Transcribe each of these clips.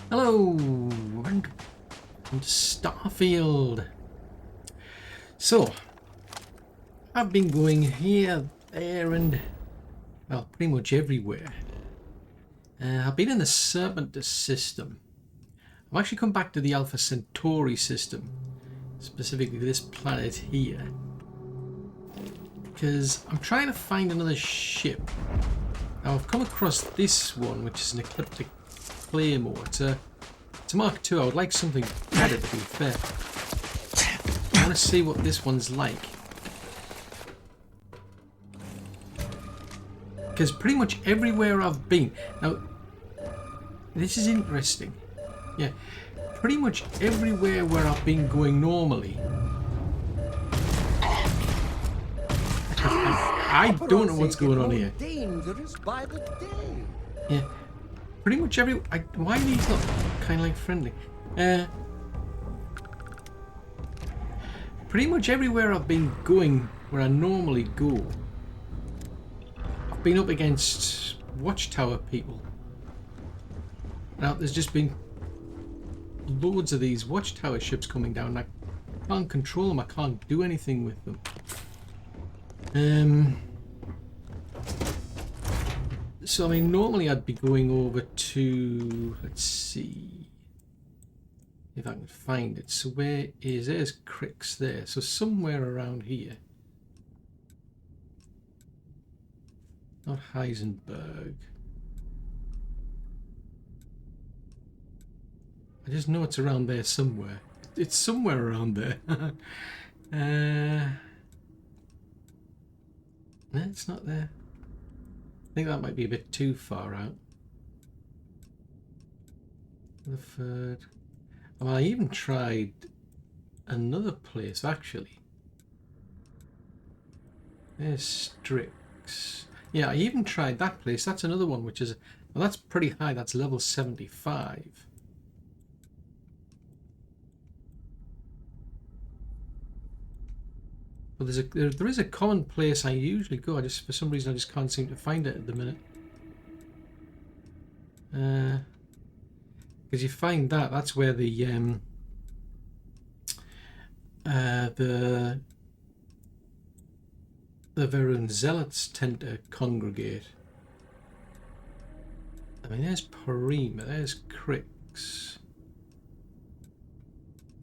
Hello, and Starfield. So, I've been going here, there, and well, pretty much everywhere. I've been in the Serpent system. I've actually come back to the Alpha Centauri system, specifically this planet here, because I'm trying to find another ship. Now I've come across this one, which is an ecliptic claymore. It's a Mark II. I would like something better, to be fair. I want to see what this one's like, because pretty much everywhere I've been, now this is interesting. Yeah, pretty much everywhere where I've been going normally, I don't know what's going on here. Yeah, pretty much why are these not kind of like friendly? Pretty much everywhere I've been going where I normally go, I've been up against watchtower people. Now there's just been loads of these watchtower ships coming down. I can't control them. I can't do anything with them. So I mean, normally I'd be going over to, let's see if I can find it. So there's Crix there. So somewhere around here. Not Heisenberg. I just know it's around there somewhere. It's somewhere around there. No, it's not there. I think that might be a bit too far out. The third. Well, I even tried another place actually. There's Strix. Yeah, I even tried that place. That's another one which is, well, that's pretty high. That's level 75. But there is a common place I usually go. I just, for some reason, I just can't seem to find it at the minute. Because you find that's where the Varun Zealots tend to congregate. I mean, there's Parima, there's Crix.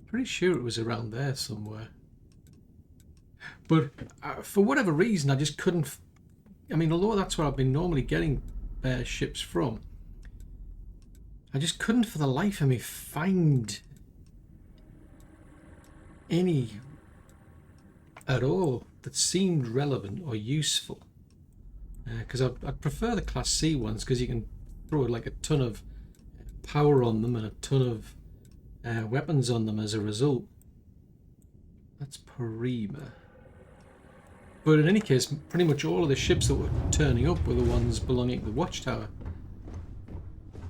Pretty sure it was around there somewhere. But for whatever reason, I just couldn't. I mean, although that's where I've been normally getting ships from, I just couldn't for the life of me find any at all that seemed relevant or useful. Because I'd prefer the Class C ones, because you can throw like a ton of power on them and a ton of weapons on them as a result. That's Parima. But in any case, pretty much all of the ships that were turning up were the ones belonging to the Watchtower.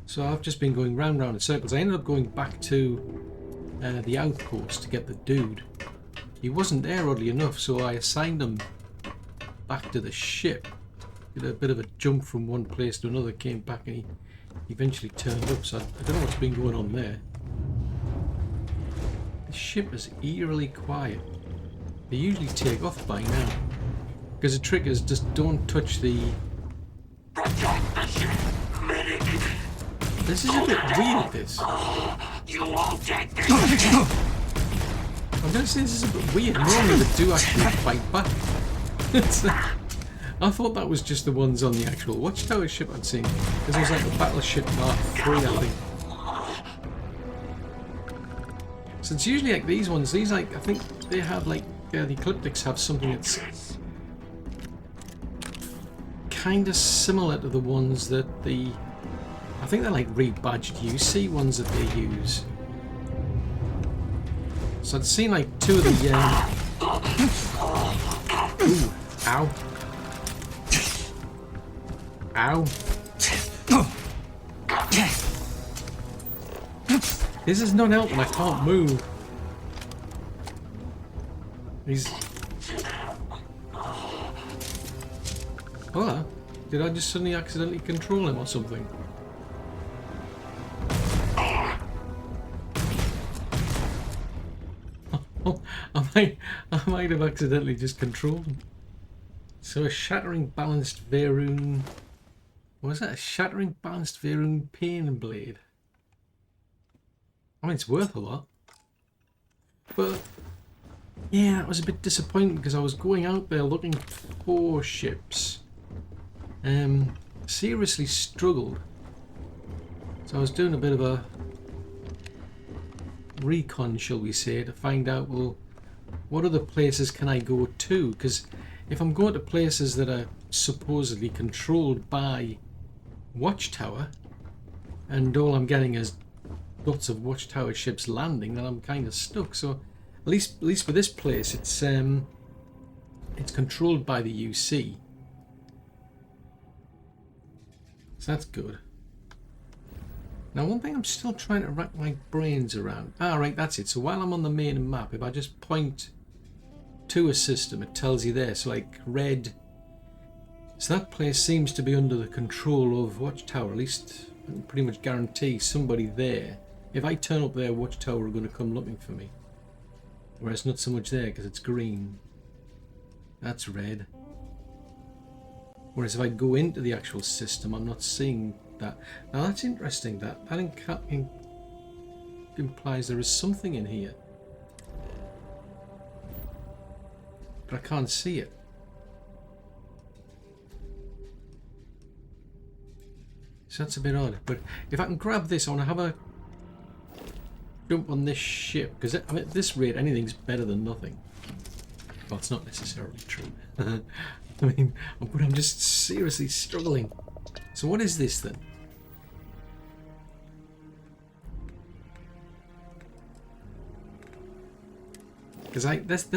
So I've just been going round in circles. I ended up going back to the outpost to get the dude. He wasn't there, oddly enough, so I assigned him back to the ship. Did a bit of a jump from one place to another, came back, and he eventually turned up. So I don't know what's been going on there. The ship is eerily quiet. They usually take off by now. Because the trick is just don't touch the... This is a bit weird, this. I'm going to say this is a bit weird. Normally they do actually fight back. I thought that was just the ones on the actual Watchtower ship I'd seen. Because it was like a Battleship Mark III, I think. So it's usually like these ones. These, like, I think they have like... the Ecliptics have something that's kind of similar to the ones that the... I think they're like rebadged UC ones that they use. So I'd seen like two of the... Ooh, ow. Ow. This is not helping, I can't move. He's... Hola. Did I just suddenly accidentally control him or something? I might have accidentally just controlled them. So a shattering balanced Veyroon. What was that? A shattering balanced Veyroon pain blade. I mean, it's worth a lot. But yeah, it was a bit disappointing because I was going out there looking for ships. Seriously struggled. So I was doing a bit of a recon, shall we say, to find out, well, what other places can I go to? Because if I'm going to places that are supposedly controlled by Watchtower, and all I'm getting is lots of Watchtower ships landing, then I'm kind of stuck. So at least for this place, it's controlled by the UC, so that's good. Now, one thing I'm still trying to rack my brains around. Ah, right, that's it. So while I'm on the main map, if I just point to a system, it tells you there. So like red. So that place seems to be under the control of Watchtower. At least I can pretty much guarantee somebody there. If I turn up there, Watchtower are going to come looking for me. Whereas not so much there because it's green. That's red. Whereas if I go into the actual system, I'm not seeing that. Now that's interesting. That implies there is something in here, but I can't see it. So that's a bit odd. But if I can grab this, I want to have a jump on this ship, because I mean, at this rate, anything's better than nothing. Well, it's not necessarily true. I mean, but I'm just seriously struggling. So what is this then? Because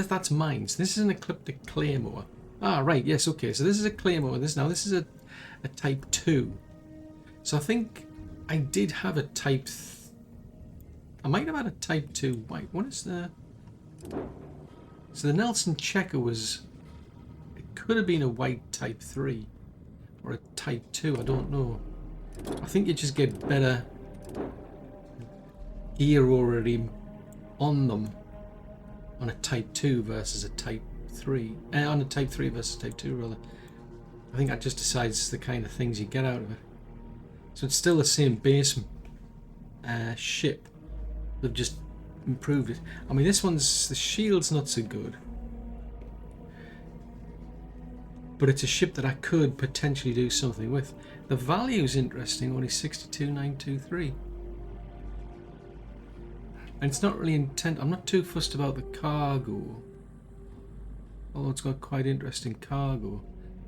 that's mine. So this is an Ecliptic Claymore. Ah, right. Yes. Okay. So this is a Claymore. This is a Type 2. So I think I did have a Type. I might have had a Type 2. Wait, what is the? So the Nelson Checker was. It could have been a white Type 3 or a Type 2. I don't know. I think you just get better gear already on them on a Type 2 versus a Type 3. On a Type 3 versus Type 2 rather. I think that just decides the kind of things you get out of it. So it's still the same base ship. They've just improved it. I mean, this one's, the shield's not so good. But it's a ship that I could potentially do something with. The value's interesting, only 62,923. And it's not really intent. I'm not too fussed about the cargo. Although it's got quite interesting cargo.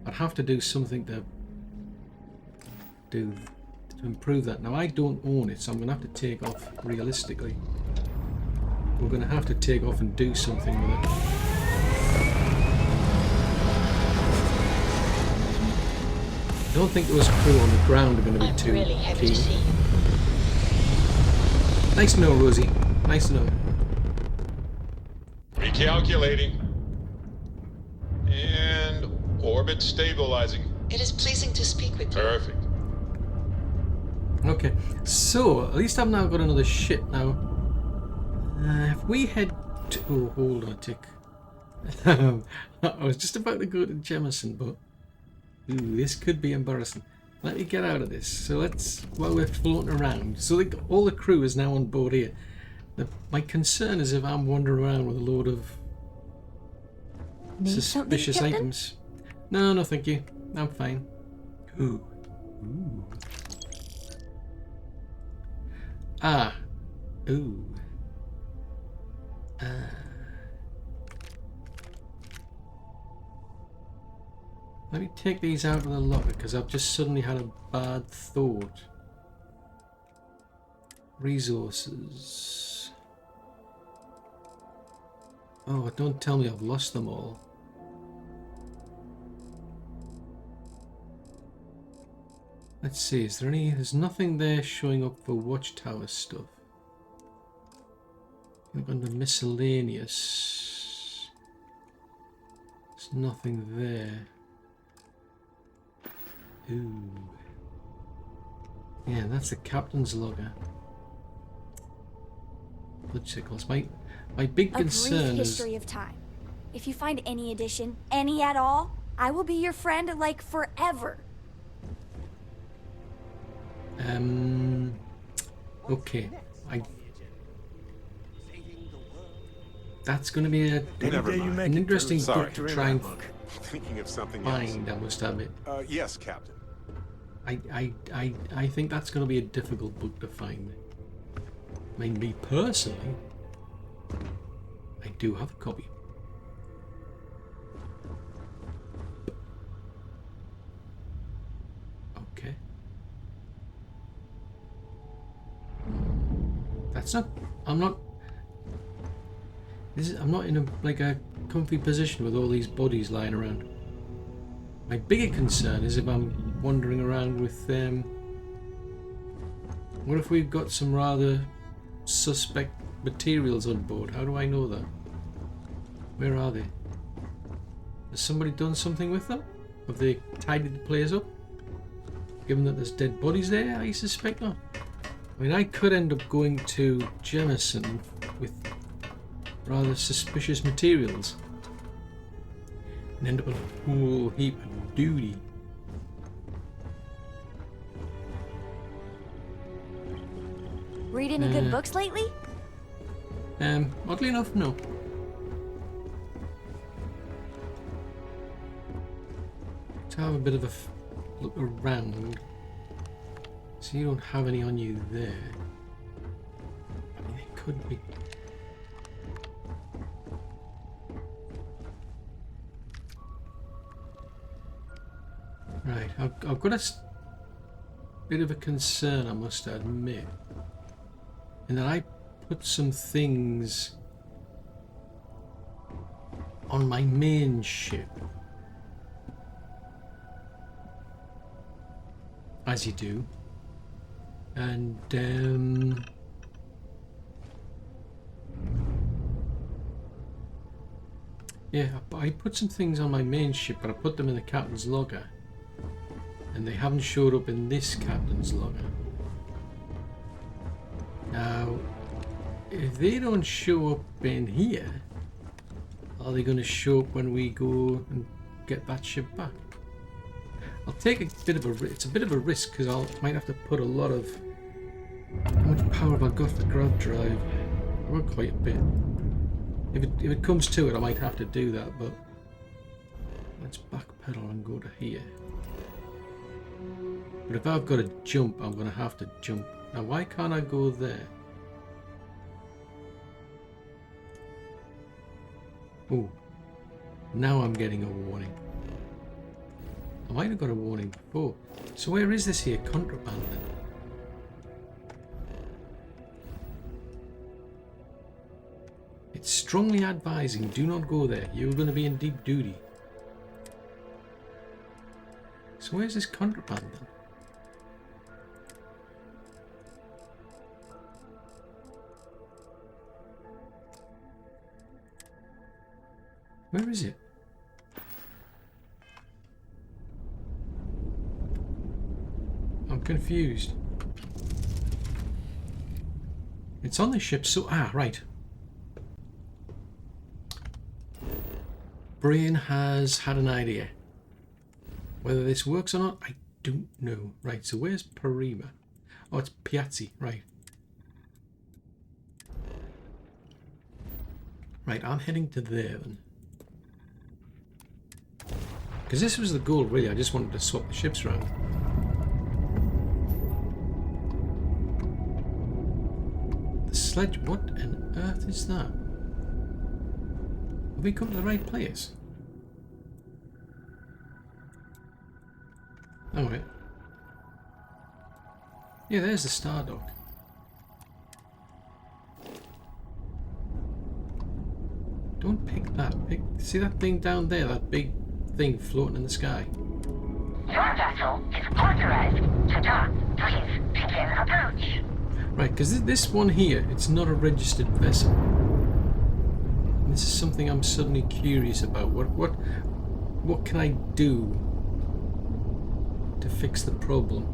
I'd have to do something to improve that. Now I don't own it, so I'm going to have to take off realistically. We're going to have to take off and do something with it. I don't think those crew on the ground are going to be too really heavy to see. Nice to know, Rosie. Nice to know. Recalculating. And orbit stabilizing. It is pleasing to speak with you. Perfect. Okay, so at least I've now got another ship now. If we head to... Oh, hold on a tick. I was just about to go to Jemison, but... Ooh, this could be embarrassing. Let me get out of this. So let's... While we're floating around. So all the crew is now on board here. My concern is if I'm wandering around with a load of... suspicious items. No, no thank you. I'm fine. Ooh. Ooh. Ah. Ooh. Let me take these out of the locker because I've just suddenly had a bad thought. Resources. Oh, don't tell me I've lost them all. Let's see, is there any... There's nothing there showing up for Watchtower stuff. Look under miscellaneous. There's nothing there. Ooh. Yeah, that's the captain's logger. blood sickles. My big A brief concern is history of time. If you find any addition, any at all, I will be your friend like forever. Okay. That's going to be an interesting book to try and Thinking of something else. find, I must admit. Yes, Captain. I think that's going to be a difficult book to find. I mean, me personally, I do have a copy. Okay. That's not. I'm not. I'm not in a comfy position with all these bodies lying around. My bigger concern is if I'm wandering around with what if we've got some rather suspect materials on board? How do I know that? Where are they? Has somebody done something with them? Have they tidied the place up? Given that there's dead bodies there, I suspect not. I mean, I could end up going to Jemison with rather suspicious materials and end up with a whole heap of duty. Read any good books lately? Oddly enough, no. To have a bit of a look around. So you don't have any on you there. I mean, it could be. Right, I've got a bit of a concern, I must admit, in that I put some things on my main ship, as you do, and yeah, I put some things on my main ship, but I put them in the captain's logger. And they haven't showed up in this captain's logger. Now, if they don't show up in here, are they going to show up when we go and get that ship back? I'll take a bit of a. It's a bit of a risk because I might have to put a lot of. How much power have I got for grab drive? I've got quite a bit. If it comes to it, I might have to do that. But let's backpedal and go to here. But if I've got to jump, I'm going to have to jump. Now, why can't I go there? Oh, now I'm getting a warning. I might have got a warning before. So where is this here contraband then? It's strongly advising, do not go there. You're going to be in deep duty. So where's this contraband then? Where is it? I'm confused. It's on the ship, so... Ah, right. Brain has had an idea. Whether this works or not, I don't know. Right, so where's Parima? Oh, it's Piazzi, right. Right, I'm heading to there then. Because this was the goal, really. I just wanted to swap the ships around. The sledge... What on earth is that? Have we come to the right place? Oh, wait. Yeah, there's the Star Dock. Don't pick that. See that thing down there? That big thing floating in the sky? Your vessel is authorized to dock. Please begin approach. Right, because this one here, it's not a registered vessel. And this is something I'm suddenly curious about. What can I do to fix the problem?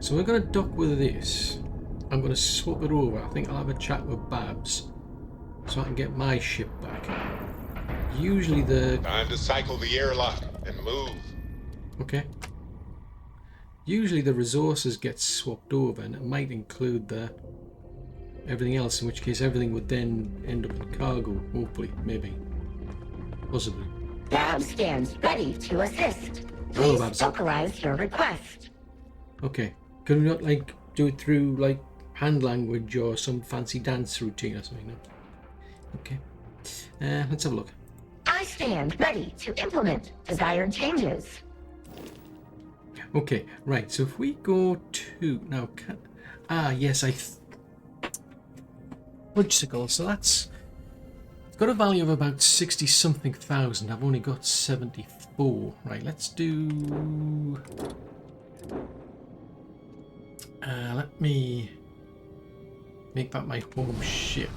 So we're going to dock with this. I'm going to swap it over. I think I'll have a chat with Babs so I can get my ship back. Usually the... Time to cycle the airlock and move. Okay. Usually the resources get swapped over, and it might include the everything else, in which case everything would then end up in cargo, hopefully, maybe. Possibly. Babs stands ready to assist. Hello, Please Babs. vocalize your request. Okay. Can we not, like, do it through, like, hand language or some fancy dance routine or something? No? Okay. Let's have a look. I stand ready to implement desired changes. Okay, right, so if we go to... Now, yes, G.SKILL, so that's... It's got a value of about 60-something thousand. I've only got 74. Right, let's do... let me make that my home ship.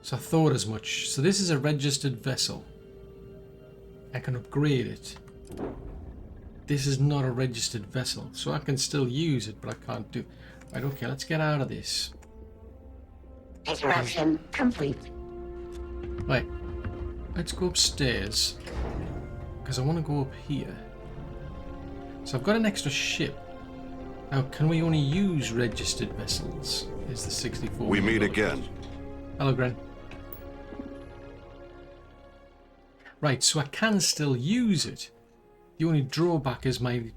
So I thought as much. So this is a registered vessel. I can upgrade it. This is not a registered vessel, so I can still use it, but I can't do... Right, okay, let's get out of this. Interaction complete. Right, let's go upstairs, because I want to go up here. So I've got an extra ship. Now, can we only use registered vessels? Is the 64... We meet again. Hello, Gren. Right, so I can still use it. The only drawback is my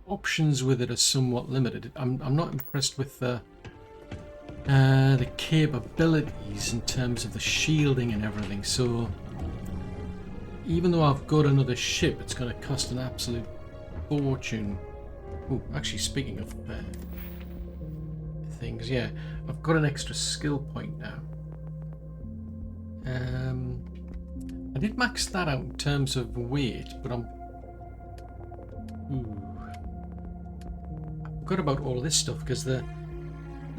options with it are somewhat limited. I'm not impressed with the capabilities in terms of the shielding and everything. So even though I've got another ship, it's going to cost an absolute fortune. Oh, actually, speaking of things, yeah, I've got an extra skill point now. I did max that out in terms of weight, but I've forgot about all this stuff, because the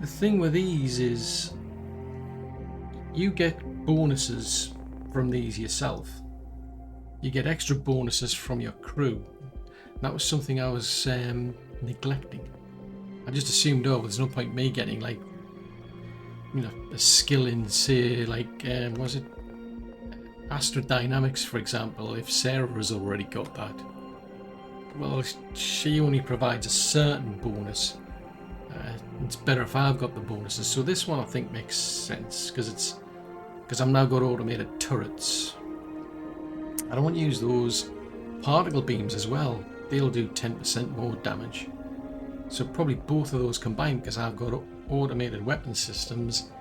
thing with these is you get bonuses from these yourself. You get extra bonuses from your crew. That was something I was neglecting. I just assumed, oh, there's no point me getting, like, you know, a skill in, say, like, was it Astrodynamics, for example, if Sarah has already got that. Well, she only provides a certain bonus. It's better if I've got the bonuses. So this one I think makes sense, because I'm now got automated turrets. I don't want to use those particle beams as well. They'll do 10% more damage. So probably both of those combined, because I've got automated weapon systems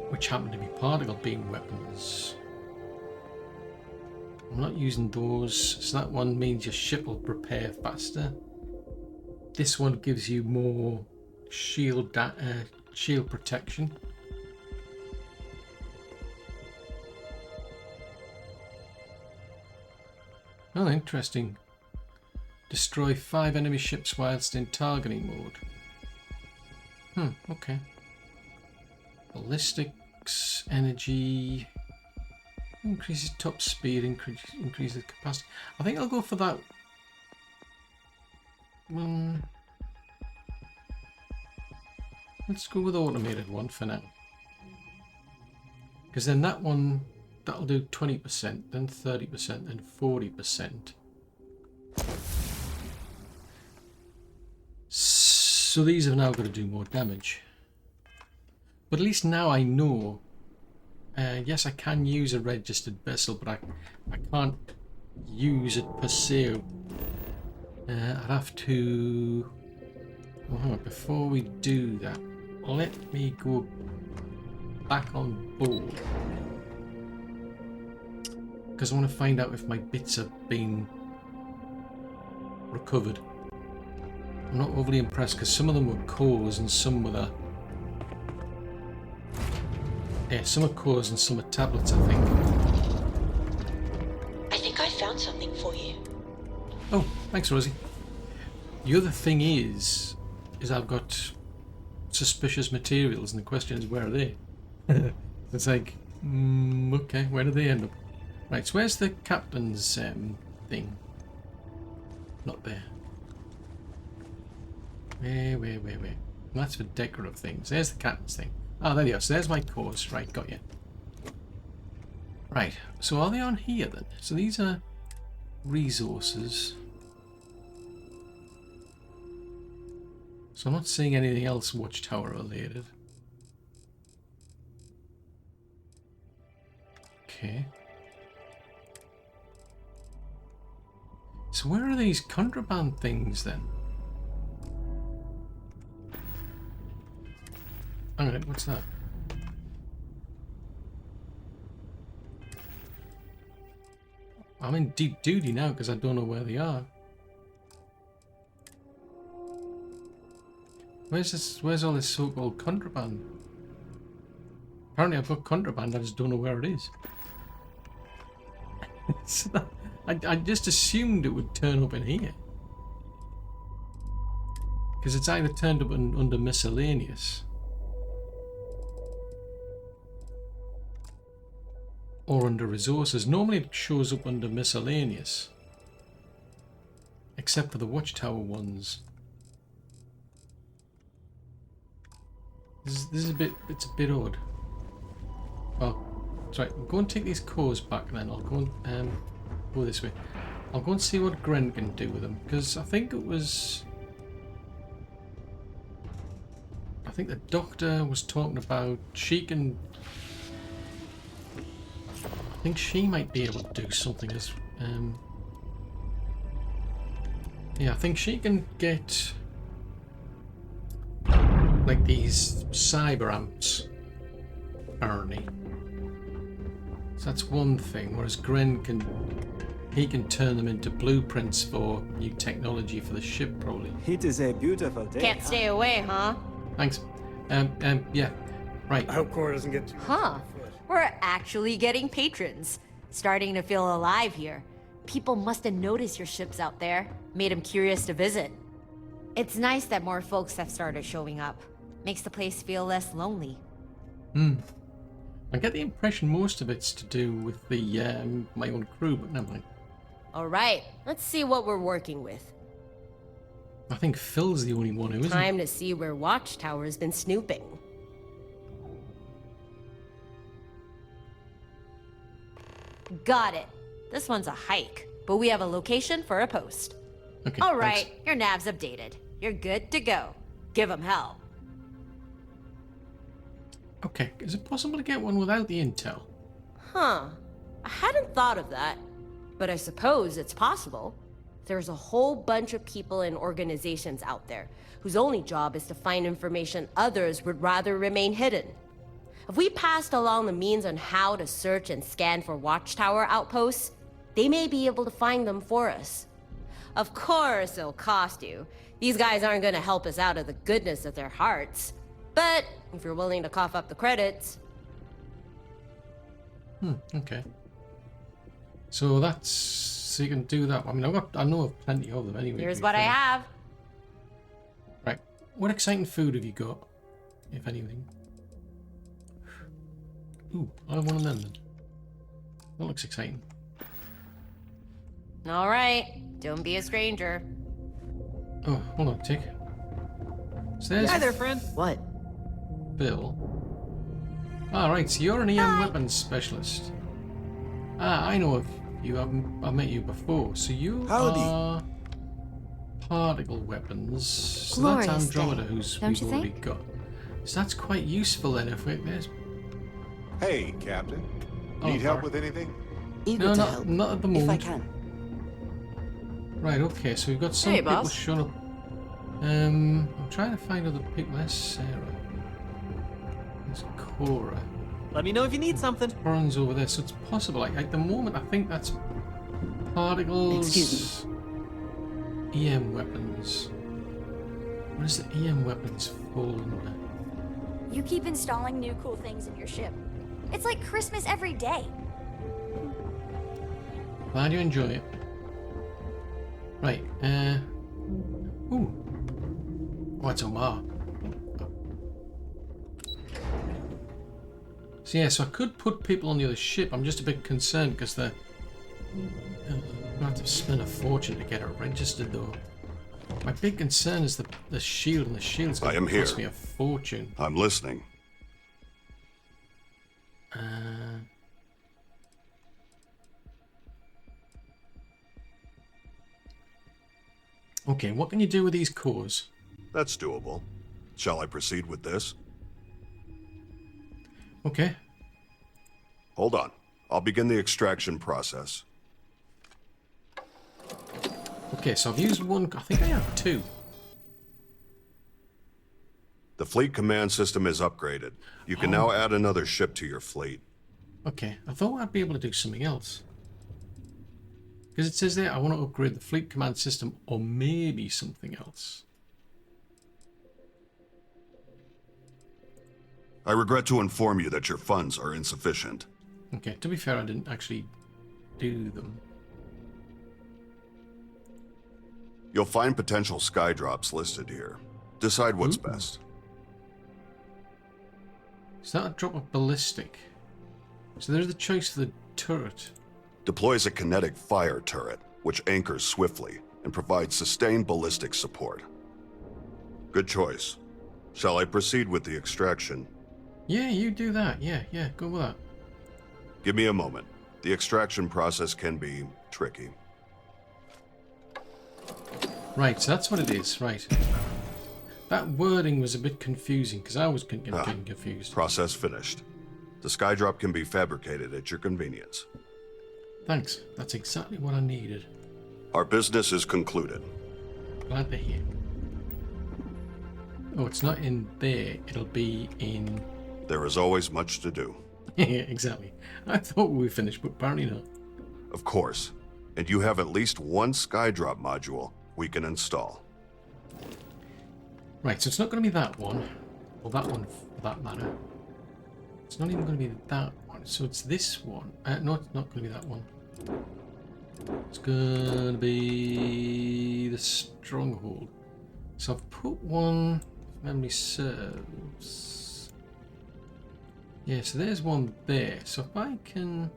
which happen to be particle beam weapons. I'm not using those, so that one means your ship will repair faster. This one gives you more shield protection. Oh, interesting. Destroy 5 enemy ships whilst in targeting mode. Okay. Ballistics, energy, increases top speed, increases capacity. I think I'll go for that. Let's go with automated one for now. Because then that one, that'll do 20%, then 30%, then 40%. So these have now got to do more damage. But at least now I know. Yes, I can use a registered vessel, but I can't use it per se. I'd have to... Oh, before we do that, let me go back on board. Because I want to find out if my bits have been recovered. I'm not overly impressed, because some of them were cores and some were the... Yeah, some are cores and some are tablets, I think. I think I found something for you. Oh, thanks, Rosie. The other thing is I've got suspicious materials, and the question is, where are they? It's like, okay, where do they end up? Right, so where's the captain's thing? Not there. Wait. That's for decorative things. There's the captain's thing. Oh, there you go. So there's my cores. Right, got you. Right, so are they on here then? So these are resources. So I'm not seeing anything else Watchtower related. Okay. So where are these contraband things then? Hang on, what's that? I'm in deep duty now because I don't know where they are. Where's all this so-called contraband? Apparently I've got contraband, I just don't know where it is. I just assumed it would turn up in here. Because it's either turned up under miscellaneous. Or under resources. Normally it shows up under miscellaneous. Except for the Watchtower ones. This is it's a bit odd. Well, that's right. I'll go and take these cores back and then I'll go and go this way. I'll go and see what Gren can do with them. Because I think it was... I think the doctor was talking about she can... I think she might be able to do something as... yeah, I think she can get... like these cyber amps, apparently. So that's one thing, whereas Gren can... he can turn them into blueprints for new technology for the ship, probably. It is a beautiful day. Can't stay away, huh? Thanks. Yeah. Right. I hope Cora doesn't get too Huh. We're actually getting patrons. Starting to feel alive here. People must have noticed your ships out there. Made them curious to visit. It's nice that more folks have started showing up. Makes the place feel less lonely. I get the impression most of it's to do with the my own crew, but never mind. Alright, let's see what we're working with. I think Phil's the only one who isn't. Time to see where Watchtower's been snooping. Got it. This one's a hike, but we have a location for a post. Okay, Alright, thanks. your nav's updated. You're good to go. Give 'em hell. Okay, is it possible to get one without the intel? Huh. I hadn't thought of that. But I suppose it's possible. There's a whole bunch of people and organizations out there whose only job is to find information others would rather remain hidden. If we passed along the means on how to search and scan for Watchtower outposts, they may be able to find them for us. Of course it'll cost you. These guys aren't gonna help us out of the goodness of their hearts. But if you're willing to cough up the credits... Okay. So that's... so you can do that. I mean, I know of plenty of them anyway. Here's what I have. Right. What exciting food have you got? If anything. Ooh, I have one of them then. That looks exciting. Alright, don't be a stranger. Oh, hold on, tick. So there's Hi there, friend. What? Bill. Alright, so you're an EM weapons specialist. Ah, I know of you. I've met you before. So you are particle weapons. So Glorious that's Andromeda, day, who's don't we've you already think? got. So that's quite useful then if there's... Hey, Captain. Oh, Need help sorry. with anything? Eager No, to not, help, not at the if I moment. can. Right, okay, so we've got some Hey, people boss. showing up. I'm trying to find other people. There's Sarah. There's Cora. Let me know if you need something. Cora's over there, so it's possible. Like, at the moment, I think that's particles. Excuse EM weapons. What does the EM weapons fall under? You keep installing new cool things in your ship. It's like Christmas every day. Glad you enjoy it. Right, ooh. Oh, it's Omar. So yeah, so I could put people on the other ship. I'm just a bit concerned because they're... I'm going to have to spend a fortune to get her registered though. My big concern is the shield, and the shield's going to cost me a fortune. I'm listening. Okay, what can you do with these cores? That's doable. Shall I proceed with this? Okay. Hold on. I'll begin the extraction process. Okay, so I've used one. I think I have two. The fleet command system is upgraded. You can now add another ship to your fleet. Okay, I thought I'd be able to do something else. Because it says there, I want to upgrade the fleet command system or maybe something else. I regret to inform you that your funds are insufficient. Okay, to be fair, I didn't actually do them. You'll find potential sky drops listed here. Decide what's best. Is that a drop of ballistic? So there's the choice for the turret. Deploys a kinetic fire turret, which anchors swiftly and provides sustained ballistic support. Good choice. Shall I proceed with the extraction? Yeah, you do that. Yeah, go with that. Give me a moment. The extraction process can be tricky. Right, so that's what it is. Right. That wording was a bit confusing because I was getting confused. Process finished. The skydrop can be fabricated at your convenience. Thanks. That's exactly what I needed. Our business is concluded. Glad to hear. Oh, it's not in there. It'll be in... There is always much to do. Yeah, exactly. I thought we were finished, but apparently not. Of course. And you have at least one skydrop module we can install. Right, so it's not going to be that one. Or that one, for that matter. It's not even going to be that one. So it's this one. No, it's not going to be that one. It's going to be the stronghold. So I've put one, if memory serves. Yeah, so there's one there. So if I can...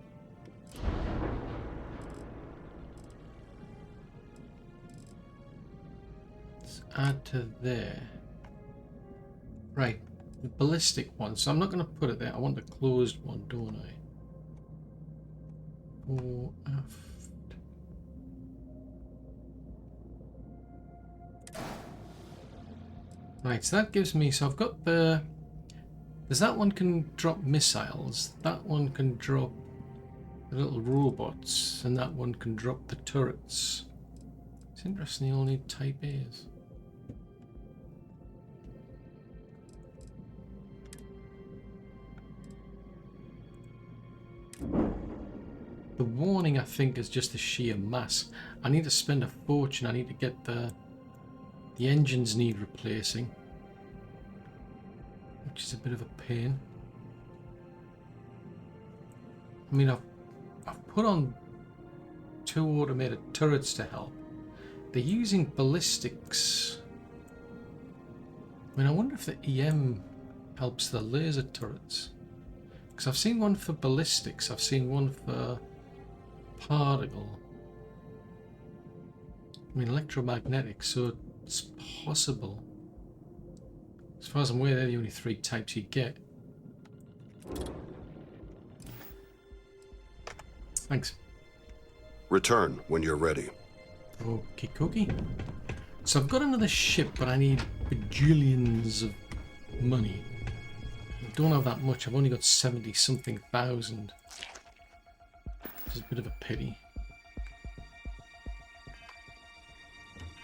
Let's add to there. Right, the ballistic one. So I'm not going to put it there. I want the closed one, don't I? Or aft. Right, so that gives me... So I've got the... There's that one can drop missiles. That one can drop the little robots. And that one can drop the turrets. It's interesting you all need type A's. The warning, I think, is just the sheer mass. I need to spend a fortune. I need to get the engines need replacing, which is a bit of a pain. I mean, I've put on 2 automated turrets to help. They're using ballistics. I mean, I wonder if the EM helps the laser turrets. Because I've seen one for ballistics, I've seen one for particle. I mean, electromagnetic, so it's possible. As far as I'm aware, they're the only 3 types you get. Thanks. Return when you're ready. Okie dokie. So I've got another ship, but I need bajillions of money. I don't have that much. I've only got 70-something thousand. Which is a bit of a pity.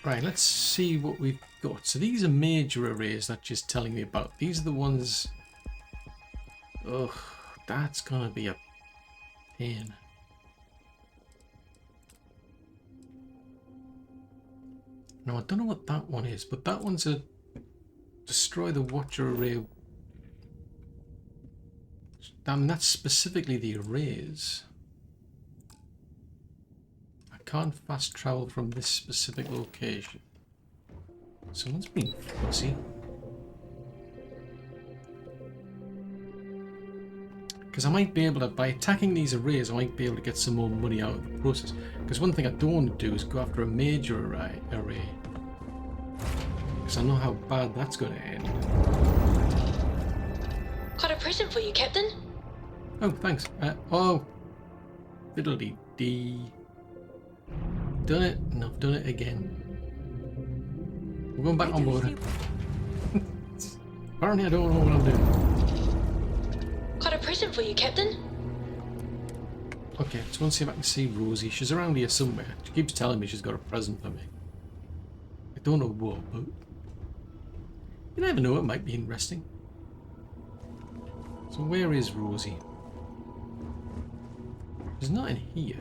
Right, let's see what we've got. So these are major arrays that's just telling me about. These are the ones... Ugh, that's gonna be a pain. No, I don't know what that one is, but that one's a destroy the watcher array. I mean, that's specifically the arrays. I can't fast travel from this specific location. Someone's been fussy. Because I might be able to, by attacking these arrays, I might be able to get some more money out of the process. Because one thing I don't want to do is go after a major array. because I know how bad that's going to end. Got a present for you, Captain. Oh, thanks. Oh. Fiddle-dee-dee. Done it, and I've done it again. We're going back on board. Apparently I don't know what I'm doing. Got a present for you, Captain. Okay, just want to see if I can see Rosie. She's around here somewhere. She keeps telling me she's got a present for me. I don't know what, but you never know, it might be interesting. So where is Rosie? She's not in here.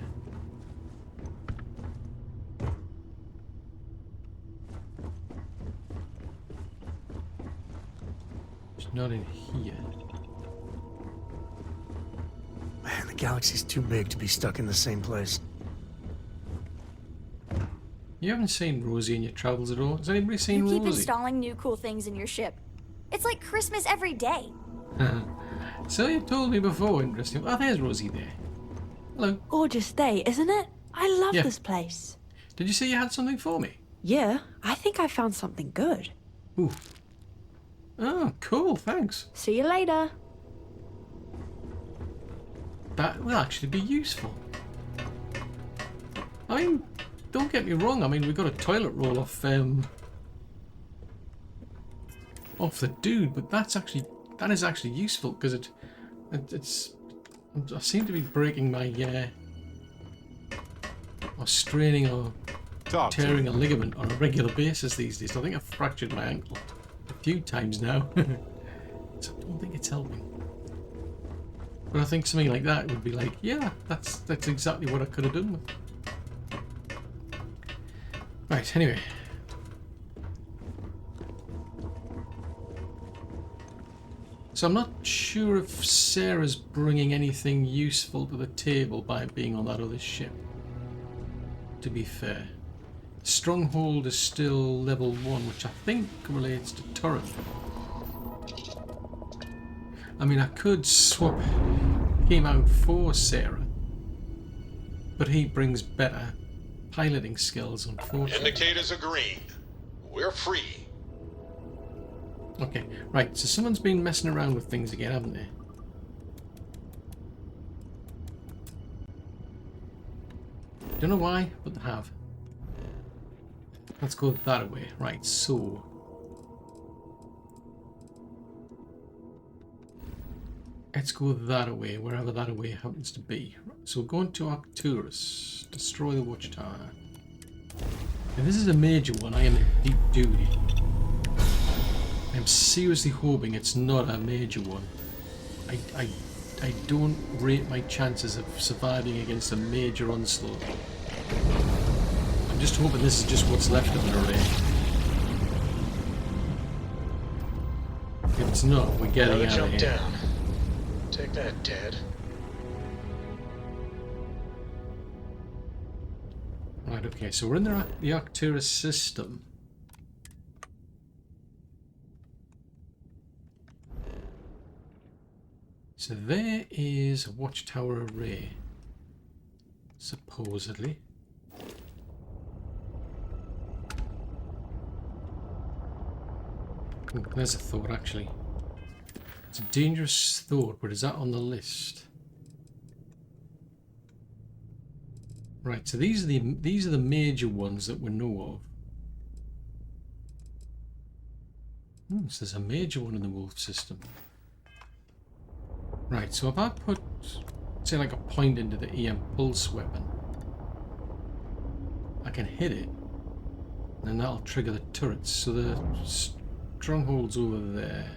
She's not in here. Man, the galaxy's too big to be stuck in the same place. You haven't seen Rosie in your travels at all? Has anybody seen You keep Rosie? installing new cool things in your ship. It's like Christmas every day. So you told me before, interesting. Oh, there's Rosie there. Hello. Gorgeous day, isn't it? I love Yeah. this place. Did you say you had something for me? Yeah, I think I found something good. Ooh. Oh, cool, thanks. See you later. That will actually be useful. I mean, don't get me wrong, I mean, we got a toilet roll off the dude, but that is actually useful, because it's I seem to be breaking my or straining or tearing a ligament on a regular basis these days. I think I've fractured my ankle a few times now. So I don't think it's helping. But I think something like that would be like, yeah, that's exactly what I could have done with. Right, anyway. So I'm not sure if Sarah's bringing anything useful to the table by being on that other ship. To be fair. Stronghold is still level 1, which I think relates to turret. I mean, I could swap him out for Sarah, but he brings better piloting skills, unfortunately. Indicators are green. We're free. Okay, right, so someone's been messing around with things again, haven't they? Don't know why, but they have. Let's go that way. Right, so let's go that way, wherever that way happens to be. So we're going to Arcturus. Destroy the watchtower. If this is a major one, I am in deep duty. I'm seriously hoping it's not a major one. I don't rate my chances of surviving against a major onslaught. I'm just hoping this is just what's left of an array. If it's not, we're getting out of here. Down. Take that, Dad. Right, okay, so we're in the Arcturus system. So there is a watchtower array, supposedly. Oh, there's a thought, actually. It's a dangerous thought, but is that on the list? Right, so these are the major ones that we know of. So there's a major one in the wolf system. Right, so if I put, say, like a point into the EM pulse weapon, I can hit it, and that'll trigger the turrets. So the stronghold's over there.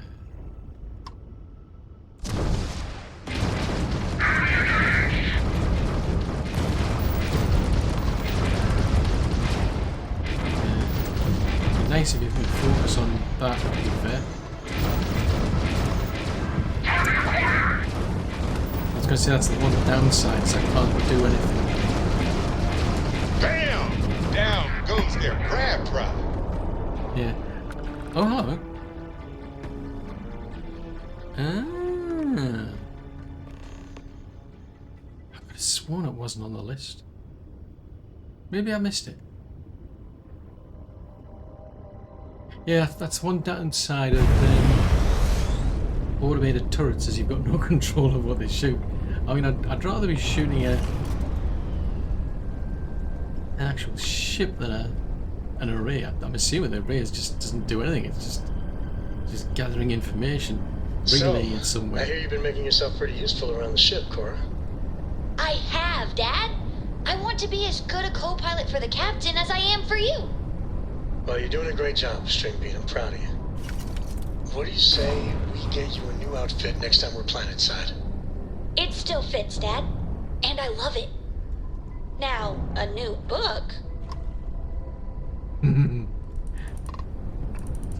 It'd be nice if you could focus on that, to be fair. I was going to say that's the one downside, so I can't do anything. Bam! Down goes their crab prop. Yeah. Oh, hello. Ah. I could have sworn it wasn't on the list. Maybe I missed it. Yeah, that's one downside of automated turrets, is you've got no control of what they shoot. I mean, I'd rather be shooting an actual ship than an array. I'm assuming the array just doesn't do anything. It's just gathering information, relaying it somewhere. I hear you've been making yourself pretty useful around the ship, Cora. I have, Dad. I want to be as good a co-pilot for the captain as I am for you. Well, you're doing a great job, Stringbean. I'm proud of you. What do you say we get you a new outfit next time we're planetside? It still fits, Dad. And I love it. Now, a new book.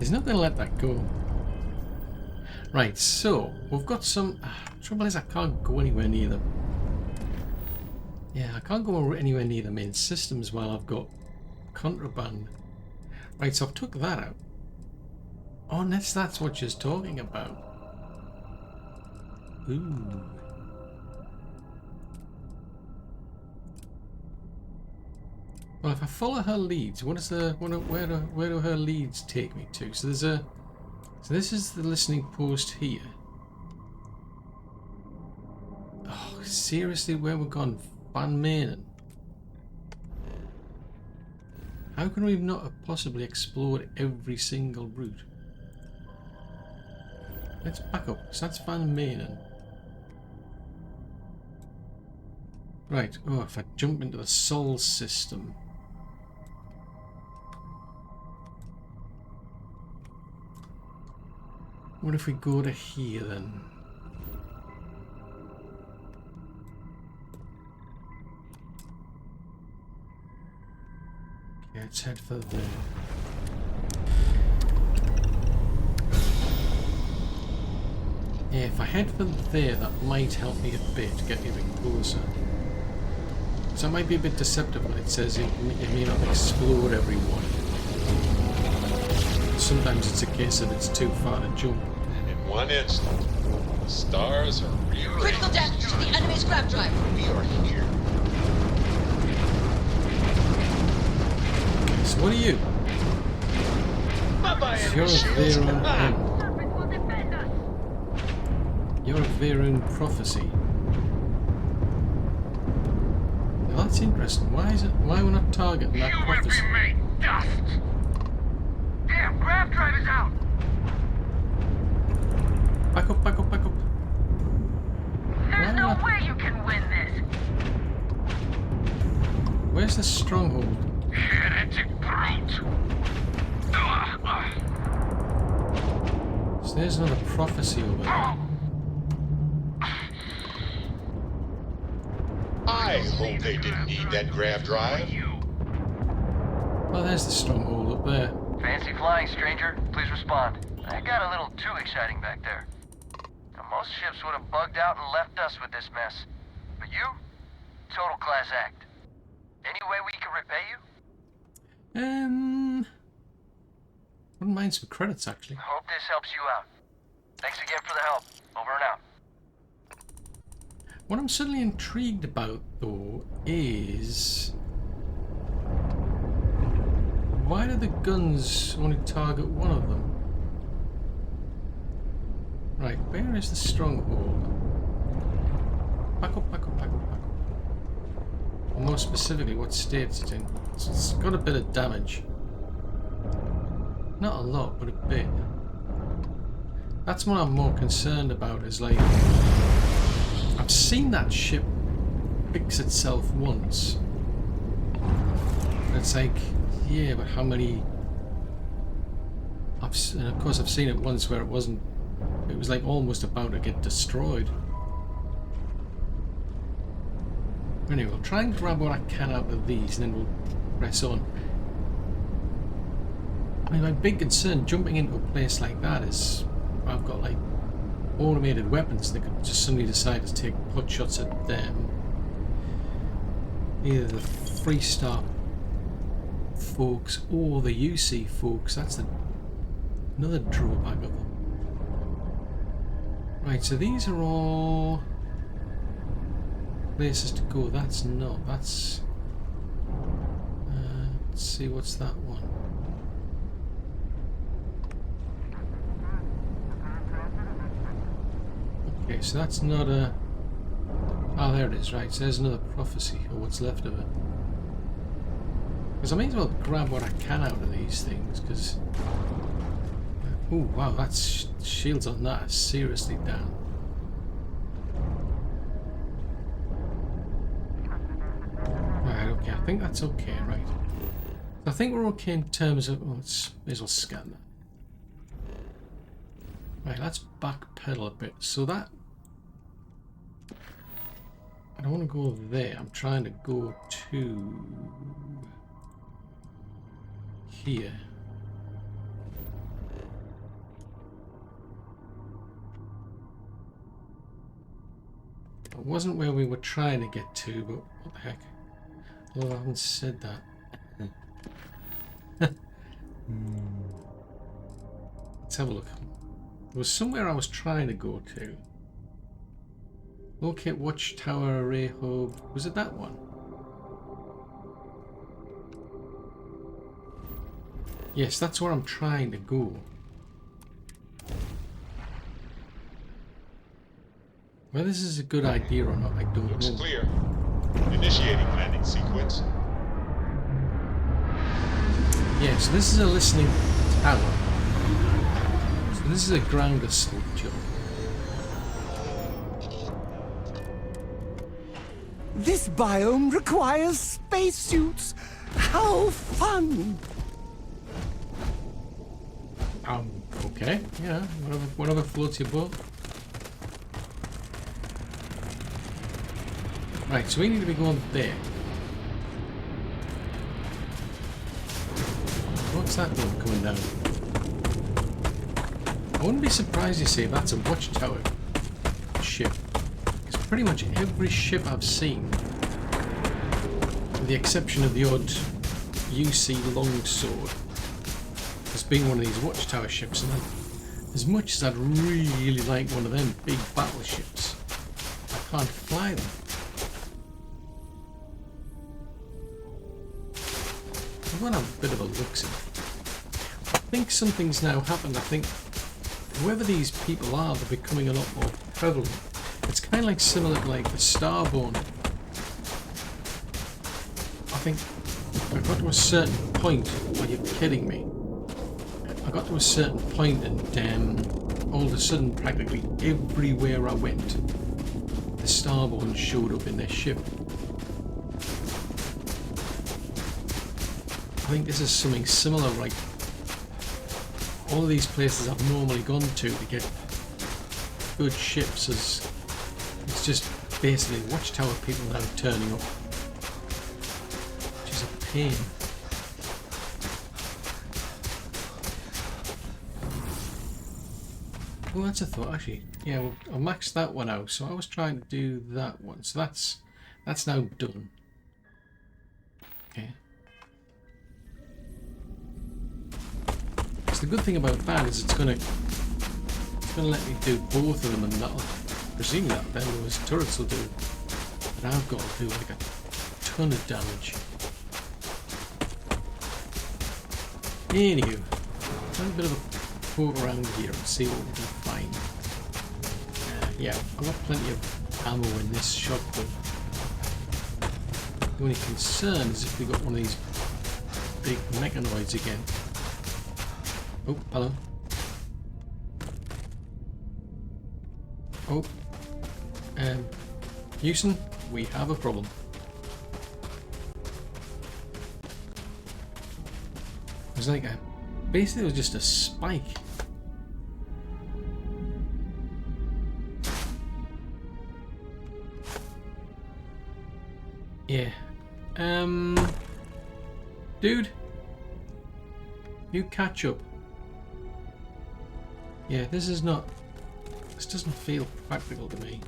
He's not going to let that go. Right, so we've got some. Trouble is, I can't go anywhere near them. Yeah, I can't go anywhere near the main systems while I've got contraband. Right, so I've took that out. Oh, unless that's what she's talking about. Ooh. Well, if I follow her leads, where do her leads take me to? So there's a. So this is the listening post here. Oh, seriously, where we're gone? Van Manen. How can we not have possibly explored every single route? Let's back up. So that's Van Manen. Right. Oh, if I jump into the Sol system. What if we go to here then? Okay, let's head for there. Yeah, if I head for there, that might help me a bit to get me a bit closer. So it might be a bit deceptive when it says it may not explore everyone. Sometimes it's a case of it's too far to jump. And in one instant, the stars are rearranged. Critical damage to the enemy's grab drive. We are here. So what are you? You're a Veron You're a Veron prophecy. Now that's interesting. Why we're not targeting that prophecy? You will be made dust! Damn, grab drive is out! Back up, back up, back up. There's no way you can win this! Where's the stronghold? Heretic brute! So there's another prophecy over there. I hope they didn't need that grav drive. Well, there's the stronghold up there. Fancy flying, stranger. Please respond. That got a little too exciting back there. Now, most ships would have bugged out and left us with this mess. But you? Total class act. Any way we can repay you? Wouldn't mind some credits, actually. Hope this helps you out. Thanks again for the help. Over and out. What I'm suddenly intrigued about, though, is why do the guns only target one of them? Right, where is the stronghold? Back up, back up, back up, back up. Or more specifically, what state it's in. It's got a bit of damage. Not a lot, but a bit. That's what I'm more concerned about, is like, I've seen that ship fix itself once. And it's like, yeah, but how many... And of course I've seen it once where it was like almost about to get destroyed. Anyway, we'll try and grab what I can out of these and then we'll press on. I mean, my big concern jumping into a place like that is I've got like automated weapons that could just suddenly decide to take pot shots at them. Either the Freestar folks or the UC folks. That's another drawback of them. Right, so these are all places to go. That's not. That's... let's see, what's that one? so that's not a... Oh, there it is, right. So there's another prophecy, or what's left of it. Because I may as well grab what I can out of these things, because... Oh, wow, that's... Shields on that are seriously down. Right, okay, I think that's okay, right. I think we're okay in terms of... Oh, let's may as well scan that. Right, let's backpedal a bit. So that... I don't want to go there. I'm trying to go to... here. It wasn't where we were trying to get to, but what the heck? Oh, I haven't said that. Let's have a look. There was somewhere I was trying to go to. Locate Watchtower Array Hub. Was it that one? Yes, that's where I'm trying to go. Whether this is a good idea or not, I don't know. Looks clear. Initiating landing sequence. Yeah, so this is a listening tower. So this is a ground assault job. This biome requires spacesuits. How fun! Okay, yeah, whatever floats your boat. Right, so we need to be going there. What's that one coming down? I wouldn't be surprised, you see, if that's a watchtower ship. Because pretty much every ship I've seen, with the exception of the odd UC longsword, has been one of these watchtower ships. And as much as I'd really like one of them big battleships, I can't fly them. I'm going to have a bit of a look-see. I think something's now happened. I think whoever these people are, they're becoming a lot more prevalent. It's kind of like similar to like the Starborn. I think I got to a certain point. Are you kidding me? I got to a certain point and all of a sudden practically everywhere I went, the Starborn showed up in their ship. I think this is something similar, like all of these places I've normally gone to get good ships, as it's just basically watchtower people now turning up, which is a pain. Well, that's a thought, actually. Yeah, well, I maxed that one out, so I was trying to do that one, so that's now done. Okay. The good thing about that is it's gonna let me do both of them, and that'll presume that then those turrets will do. But I've got to do like a ton of damage. Anywho, have a bit of a poke around here and see what we can find. Yeah, I've got plenty of ammo in this shotgun. The only concern is if we got one of these big mechanoids again. Oh, hello. Oh. Houston, we have a problem. It was like basically it was just a spike. Yeah. Dude. You catch up. Yeah, this doesn't feel practical to me.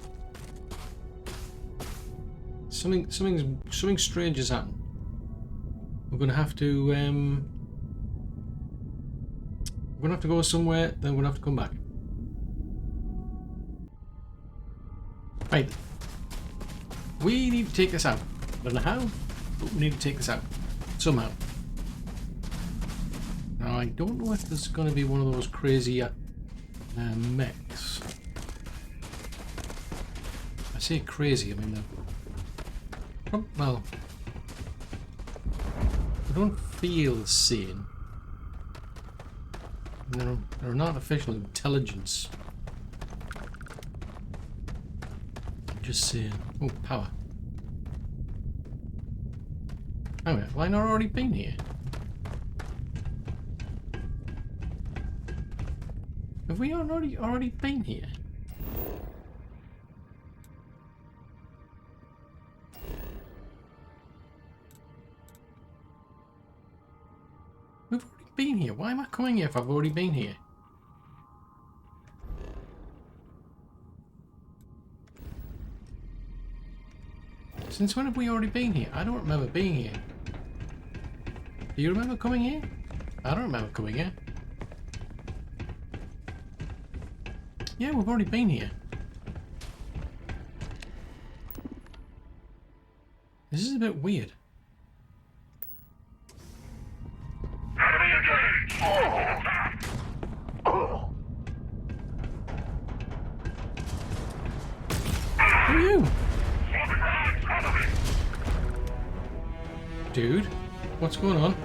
Something strange has happened. We're gonna have to go somewhere, then we're gonna have to come back. Right. We need to take this out. I don't know how, but we need to take this out. Somehow. Now I don't know if there's gonna be one of those crazy mechs. say crazy, I mean, well, I don't feel sane. They're an artificial intelligence. I'm just saying. Oh, power. Hang on, have I not already been here? Have we already been here? We've already been here. Why am I coming here if I've already been here? Since when have we already been here? I don't remember being here. Do you remember coming here? I don't remember coming here. Yeah, we've already been here. This is a bit weird. Who are you? Dude, what's going on?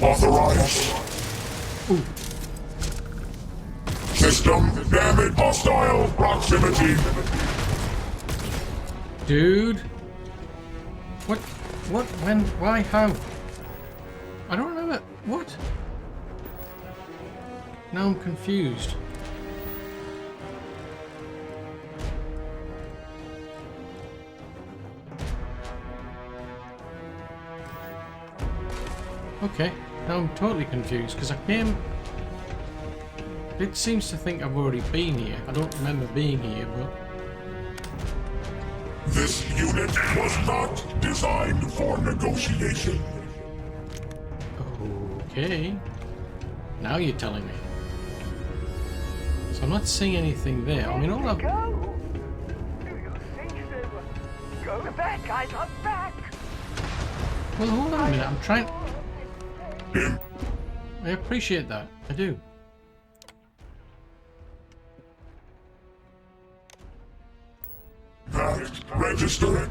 Authorized. Ooh. System damage. Hostile proximity. Dude. What? When? Why? How? I don't remember. What? Now I'm confused. Okay, now I'm totally confused because I came... It seems to think I've already been here. I don't remember being here, but... This unit was not designed for negotiation. Okay. Now you're telling me. So I'm not seeing anything there. I mean, all I've... Go back, guys, I'm back! Well, hold on a minute. I'm trying... I appreciate that. I do. Registered.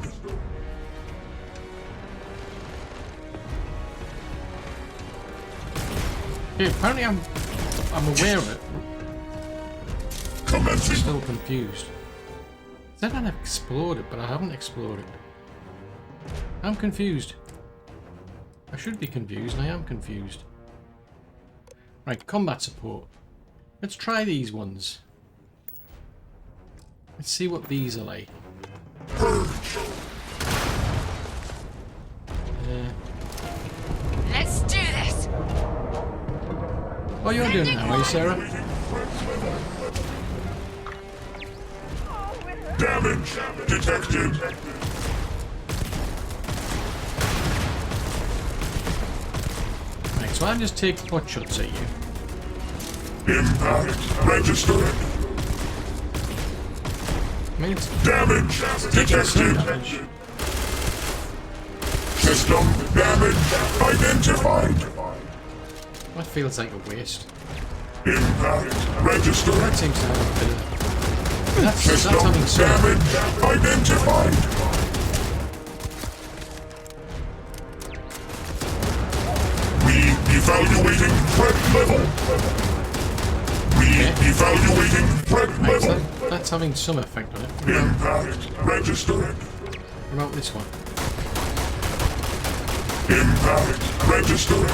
Yeah, apparently I'm aware of it. Commencing. I'm still confused. Said I'd explored it, but I haven't explored it. I'm confused. I should be confused, and I am confused. Right, combat support. Let's try these ones. Let's see what these are like. Let's do this. What are you doing now, are you, Sarah? Damage detected. Right, so I just take pot shots at you. Impact registered. I mean, it's Damage taking some detected. damage. System damage identified. That feels like a waste. Impact registered. That seems to have a bit of... That's System having some... damage identified. Re-evaluating threat level. Re-evaluating threat Right, so level. that's having some effect on it. Impact registered. What about this one? Impact registered.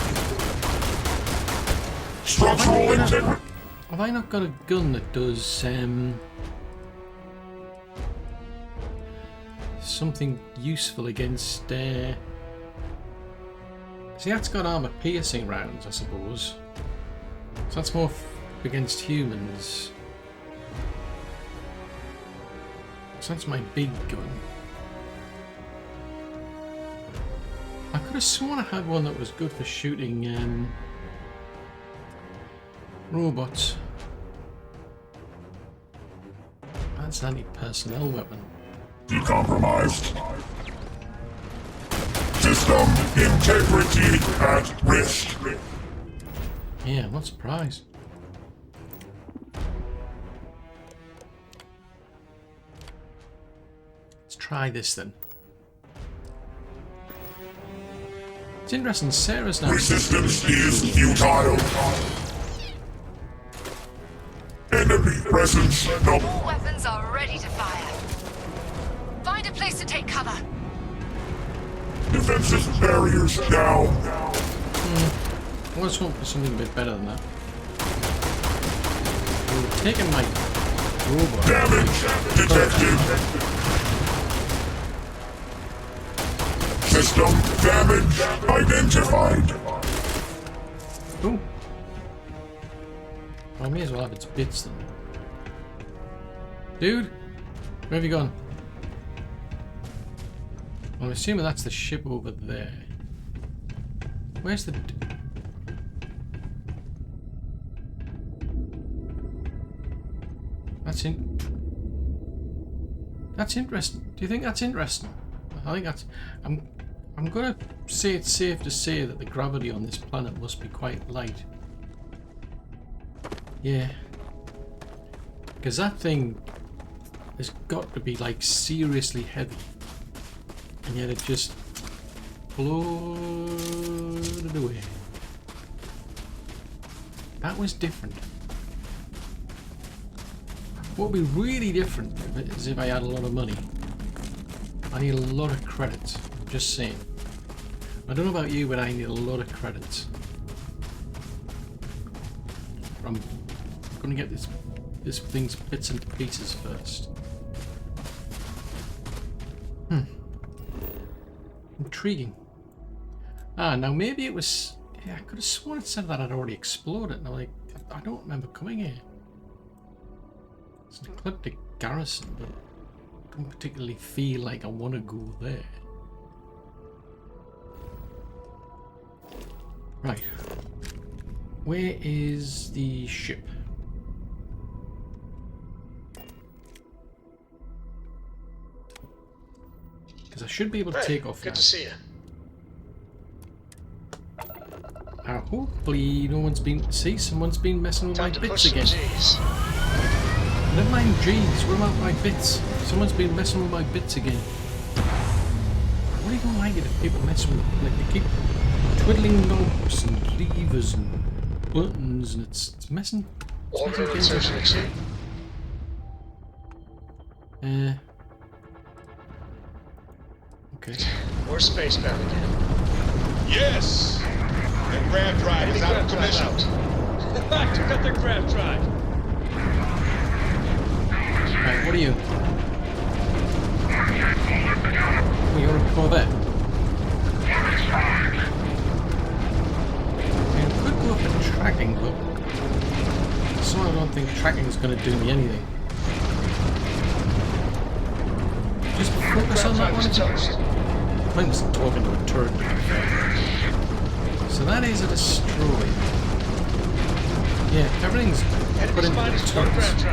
Structural integrity. Have I not got a gun that does something useful against see, that's got armor piercing rounds, I suppose. So that's more against humans. So that's my big gun. I could have sworn I had one that was good for shooting robots. That's an anti-personnel weapon. Decompromised. System integrity at risk. Yeah, I'm not surprised. Let's try this then. It's interesting, Sarah's now. Resistance is futile. Enemy presence double. All weapons are ready to fire. Find a place to take cover. Defensive barriers down. I was hoping for something a bit better than that. We're taking my robot. Damage detected. System damage identified. Ooh. I may as well have its bits then. Dude, where have you gone? I'm assuming that's the ship over there. Where's the... That's interesting. Do you think that's interesting? I think that's... I'm gonna say it's safe to say that the gravity on this planet must be quite light. Yeah. Because that thing has got to be like seriously heavy. And yet it just floated away. That was different. What would be really different is if I had a lot of money. I need a lot of credits. I'm just saying. I don't know about you, but I need a lot of credits. I'm gonna get this thing's bits and pieces first. Intriguing. Ah, now maybe it was... Yeah, I could have sworn it said that I'd already explored it, and I'm like, I don't remember coming here. It's an eclectic garrison, but I don't particularly feel like I want to go there. Right. Where is the ship? Because I should be able to take off now. Good to see you. Hopefully no one's been... See, someone's been messing with my bits again. G's. Never mind G's, what about my bits? Someone's been messing with my bits again. I really don't like it if people mess with... Like, they keep twiddling knobs and levers and buttons, and it's messing... Orbital insertion achieved. Okay. We're spacebound again. Yes! That grav drive is out of commission. I took out their grav drive. Right, what are you? Oh, you're a Corvette. I could go for tracking, but so I don't think tracking is going to do me anything. Just focus on that one. I'm just talking to a turret. So that is a destroy. Yeah, everything's put into the turrets.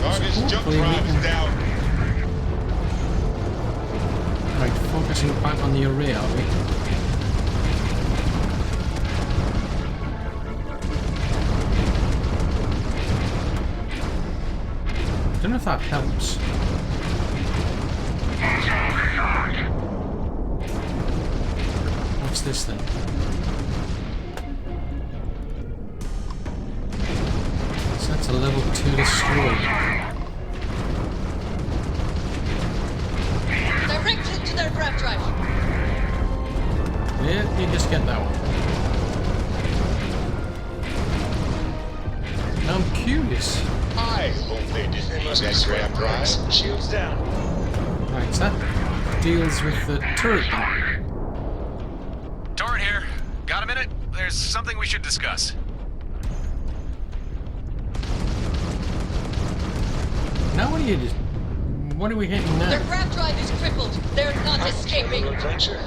Target's jump drive is down. Right, focusing back on the array, are we? I don't know if that helps. What's this then? So that's a level 2 destroy. Direct into their grav drive. Yeah, you just get that one. Now I'm curious. I hope they didn't use that grav drive. Shields down. Right, so that deals with the turret then. Turret here. Got a minute? There's something we should discuss. Now what are you just... What are we hitting now? Their grav drive is crippled. They're not escaping. Adventure.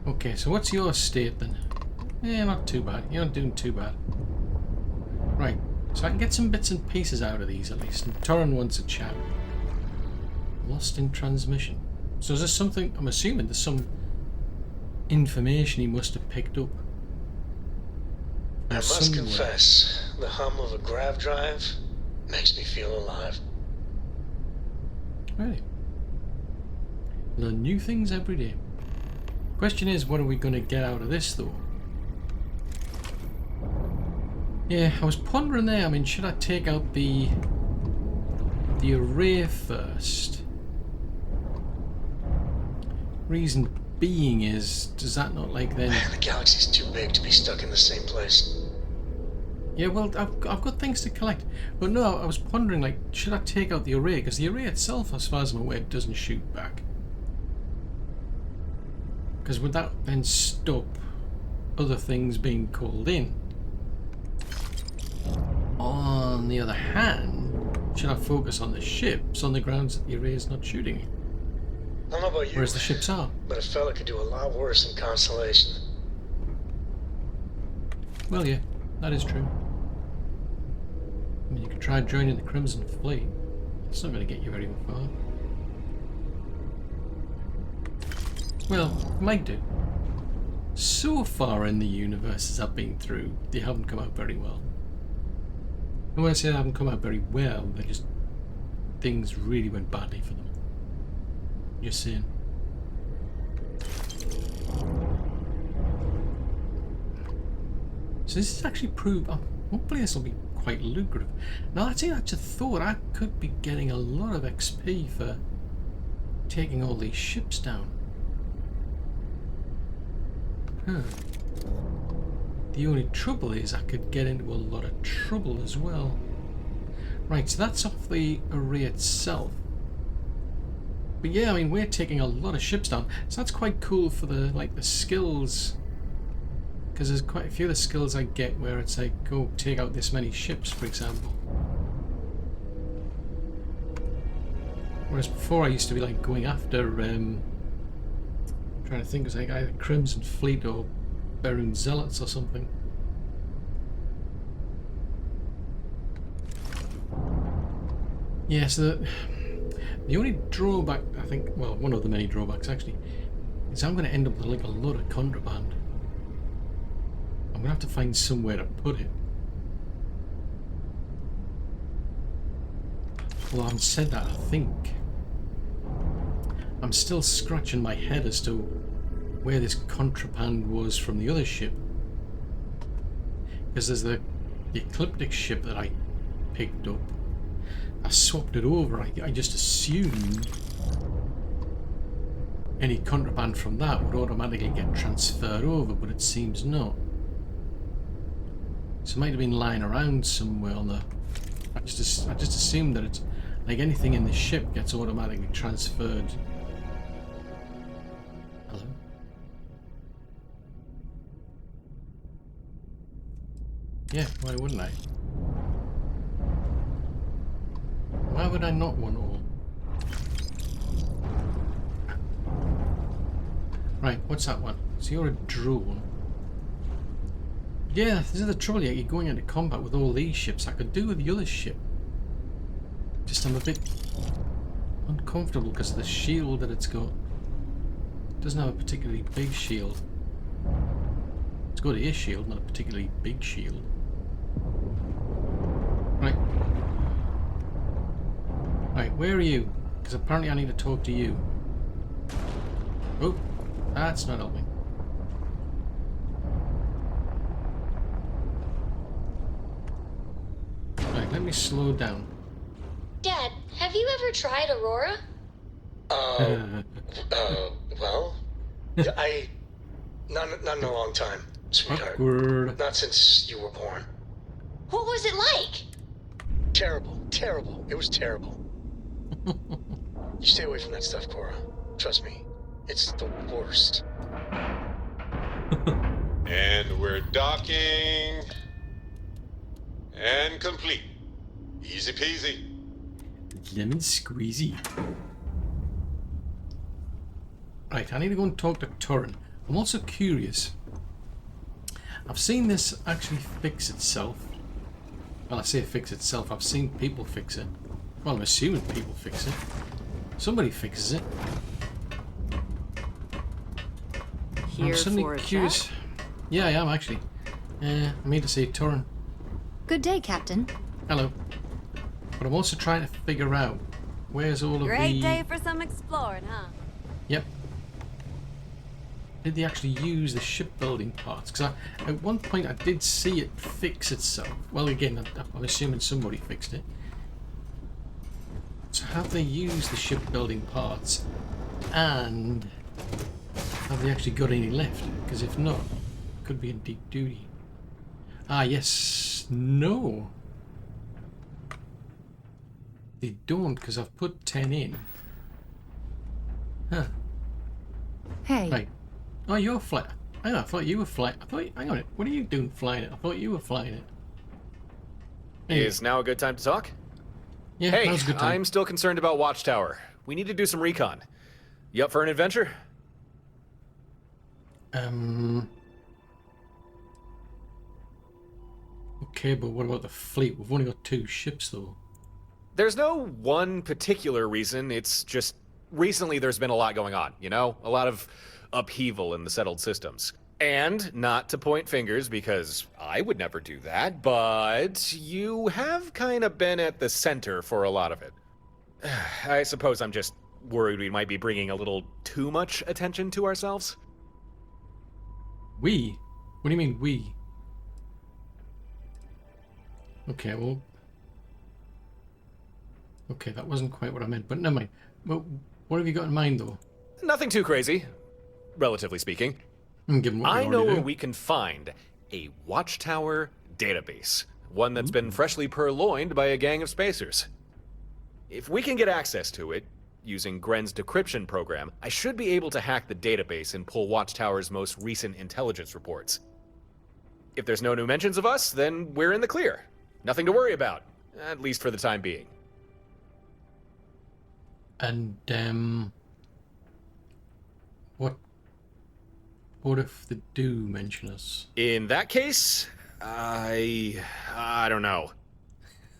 Okay, so what's your state then? Yeah, not too bad. You're not doing too bad. Right, so I can get some bits and pieces out of these at least. And Torrin wants a chat. Lost in transmission. So is there something, I'm assuming there's some information he must have picked up. I must confess, the hum of a grav drive makes me feel alive. Really? Learn new things every day. Question is, what are we going to get out of this though? Yeah, I was pondering there, I mean, should I take out the array first? Reason being is, does that not like then... Man, the galaxy's too big to be stuck in the same place. Yeah, well, I've got things to collect. But no, I was pondering, like, should I take out the array? Because the array itself, as far as I'm aware, doesn't shoot back. Because would that then stop other things being called in? On the other hand, should I focus on the ships on the grounds that the array is not shooting me? I don't know about you, whereas the ships are. But a fella could do a lot worse than Constellation. Well, yeah, that is true. I mean, you could try joining the Crimson Fleet. It's not going to get you very far. Well, it might do. So far in the universes I've been through, they haven't come out very well. And when I say they haven't come out very well, they just... things really went badly for them. Just saying. So this is actually proved... hopefully this will be quite lucrative. Now that's it, I just thought I could be getting a lot of XP for taking all these ships down. Huh. The only trouble is I could get into a lot of trouble as well. Right, so that's off the array itself. But yeah, I mean, we're taking a lot of ships down, so that's quite cool for the, like, the skills. Because there's quite a few of the skills I get where it's like, go take out this many ships, for example. Whereas before I used to be like going after, trying to think, it was like either Crimson Fleet or Berun Zealots or something. Yeah, so the only drawback, I think, well, one of the many drawbacks actually, is I'm going to end up with like a lot of contraband. I'm going to have to find somewhere to put it. Well, having said that, I think I'm still scratching my head as to where this contraband was from the other ship. Because there's the Ecliptic ship that I picked up. I swapped it over. I just assumed any contraband from that would automatically get transferred over, but it seems not. So it might have been lying around somewhere on the... I just assumed that it's like anything in the ship gets automatically transferred. Hello? Yeah, why wouldn't I? Why would I not want all? Right, what's that one? So you're a drone. Yeah, this is the trouble here. You're going into combat with all these ships. I could do with the other ship. Just I'm a bit uncomfortable because of the shield that it's got. It doesn't have a particularly big shield. It's got a shield, not a particularly big shield. Right. Right, where are you? Because apparently I need to talk to you. Oh, that's not helping. Right, let me slow down. Dad, have you ever tried Aurora? Well, yeah, not in a long time, sweetheart. Awkward. Not since you were born. What was it like? Terrible, terrible. It was terrible. You stay away from that stuff, Cora. Trust me, it's the worst. And we're docking. And complete. Easy peasy. Lemon squeezy. Right, I need to go and talk to Turin. I'm also curious. I've seen this actually fix itself. Well, I say fix itself. I've seen people fix it. Well, I'm assuming people fix it. Somebody fixes it. Here I'm suddenly for a curious. chat? Yeah, I am actually. I mean to say Torrin. Good day, Captain. Hello. But I'm also trying to figure out where's all of Great day for some exploring, huh? Yep. Did they actually use the shipbuilding parts? Because at one point I did see it fix itself. Well, again, I'm assuming somebody fixed it. So have they used the shipbuilding parts? And have they actually got any left? Because if not, it could be in deep duty. Ah, yes. No. They don't, because I've put 10 in. Huh. Hey. Right. Oh, you're flying. I thought you were flying. Hang on. What are you doing flying it? I thought you were flying it. Anyway. Is now a good time to talk? Yeah, hey, now's a good time. I'm still concerned about Watchtower. We need to do some recon. You up for an adventure? Okay, but what about the fleet? We've only got 2 ships, though. There's no one particular reason. It's just recently there's been a lot going on, you know? A lot of upheaval in the settled systems. And not to point fingers, because I would never do that, but you have kind of been at the center for a lot of it. I suppose I'm just worried we might be bringing a little too much attention to ourselves. We? What do you mean, we? Okay, well... Okay, that wasn't quite what I meant, but never mind. Well, what have you got in mind, though? Nothing too crazy, relatively speaking. Given what I know where do. we can find a Watchtower database. One that's been freshly purloined by a gang of spacers. If we can get access to it, using Gren's decryption program, I should be able to hack the database and pull Watchtower's most recent intelligence reports. If there's no new mentions of us, then we're in the clear. Nothing to worry about, at least for the time being. And, what if they do mention us? In that case, I don't know.